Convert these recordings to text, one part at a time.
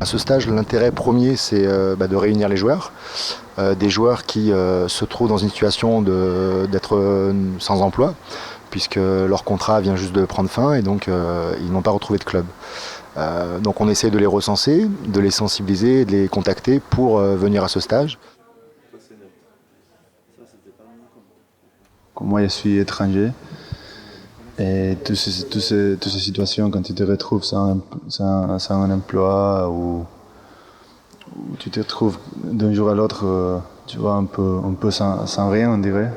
À ce stage, l'intérêt premier, c'est de réunir les joueurs. Des joueurs qui se trouvent dans une situation d'être sans emploi, puisque leur contrat vient juste de prendre fin et donc ils n'ont pas retrouvé de club. Donc on essaie de les recenser, de les sensibiliser, de les contacter pour venir à ce stage. Moi, je suis étranger et toutes ces situations, quand tu te retrouves sans un emploi ou tu te retrouves d'un jour à l'autre, tu vois, un peu sans rien, on dirait.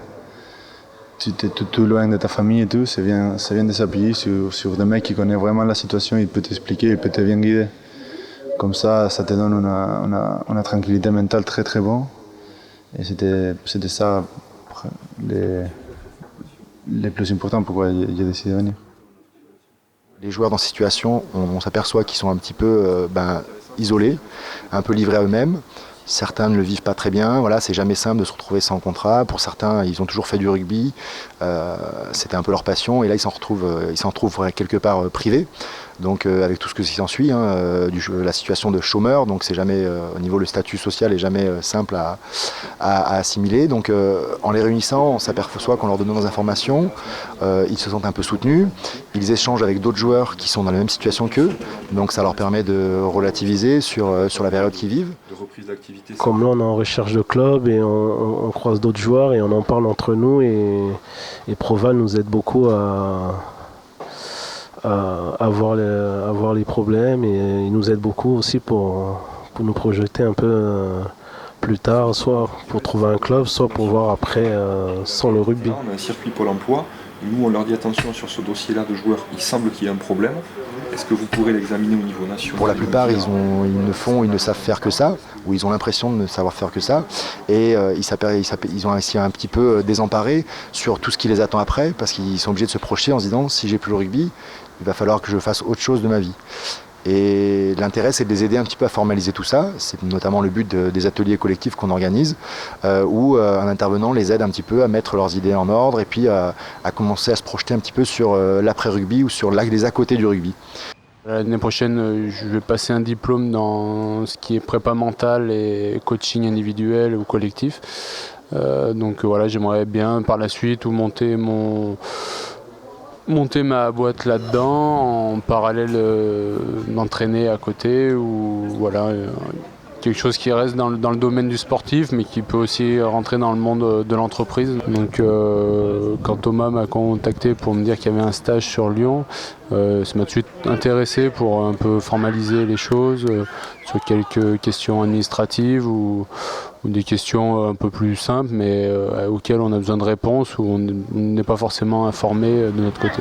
Tu es tout loin de ta famille et tout, ça vient de s'appuyer sur des mecs qui connaissent vraiment la situation, il peut t'expliquer, il peut te bien guider. Comme ça te donne une tranquillité mentale très très bonne. Et c'était ça les plus importants pourquoi j'ai décidé de venir. Les joueurs dans cette situation, on s'aperçoit qu'ils sont un petit peu isolés, un peu livrés à eux-mêmes. Certains ne le vivent pas très bien, voilà, c'est jamais simple de se retrouver sans contrat. Pour certains, ils ont toujours fait du rugby, c'était un peu leur passion, et là ils s'en retrouvent quelque part privés. Donc avec tout ce que s'ensuit, la situation de chômeur, donc c'est jamais au niveau le statut social est jamais simple à assimiler. Donc en les réunissant, on s'aperçoit qu'en leur donnant des informations, ils se sentent un peu soutenus. Ils échangent avec d'autres joueurs qui sont dans la même situation qu'eux, donc ça leur permet de relativiser sur la période qu'ils vivent. Comme là on est en recherche de club et on croise d'autres joueurs et on en parle entre nous et Proval nous aide beaucoup à voir les problèmes et il nous aide beaucoup aussi pour nous projeter un peu plus tard, soit pour trouver un club, soit pour voir après sans le rugby. On a un circuit Pôle emploi, nous on leur dit attention sur ce dossier-là de joueurs, il semble qu'il y ait un problème. Est-ce que vous pourrez l'examiner au niveau national? Pour la plupart, ils ne savent faire que ça, ou ils ont l'impression de ne savoir faire que ça, et ils ont ainsi un petit peu désemparés sur tout ce qui les attend après, parce qu'ils sont obligés de se projeter en se disant si j'ai plus le rugby, il va falloir que je fasse autre chose de ma vie. Et l'intérêt, c'est de les aider un petit peu à formaliser tout ça. C'est notamment le but des ateliers collectifs qu'on organise, où un intervenant les aide un petit peu à mettre leurs idées en ordre et puis à commencer à se projeter un petit peu sur l'après-rugby ou sur les à côté du rugby. L'année prochaine, je vais passer un diplôme dans ce qui est prépa mentale et coaching individuel ou collectif. Donc voilà, j'aimerais bien par la suite monter ma boîte là-dedans, en parallèle m'entraîner à côté ou voilà, quelque chose qui reste dans le domaine du sportif mais qui peut aussi rentrer dans le monde de l'entreprise. Donc quand Thomas m'a contacté pour me dire qu'il y avait un stage sur Lyon, ça m'a tout de suite intéressé pour un peu formaliser les choses sur quelques questions administratives ou des questions un peu plus simples mais auxquelles on a besoin de réponses ou on n'est pas forcément informé de notre côté.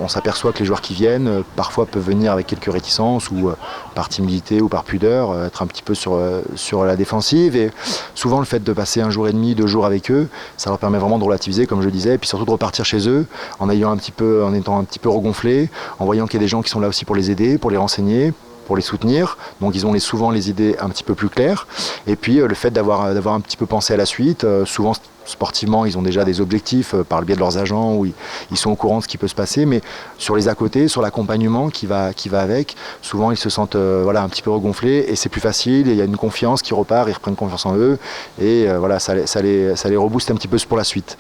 On s'aperçoit que les joueurs qui viennent parfois peuvent venir avec quelques réticences ou par timidité ou par pudeur, être un petit peu sur la défensive, et souvent le fait de passer un jour et demi, 2 jours avec eux, ça leur permet vraiment de relativiser comme je disais, et puis surtout de repartir chez eux en étant un petit peu regonflés, en voyant qu'il y a des gens qui sont là aussi pour les aider, pour les renseigner, pour les soutenir, donc ils ont souvent les idées un petit peu plus claires, et puis le fait d'avoir un petit peu pensé à la suite, souvent sportivement ils ont déjà des objectifs par le biais de leurs agents où ils sont au courant de ce qui peut se passer, mais sur les à côté, sur l'accompagnement qui va avec, souvent ils se sentent un petit peu regonflés et c'est plus facile, et il y a une confiance qui repart, ils reprennent confiance en eux et ça les rebooste un petit peu pour la suite.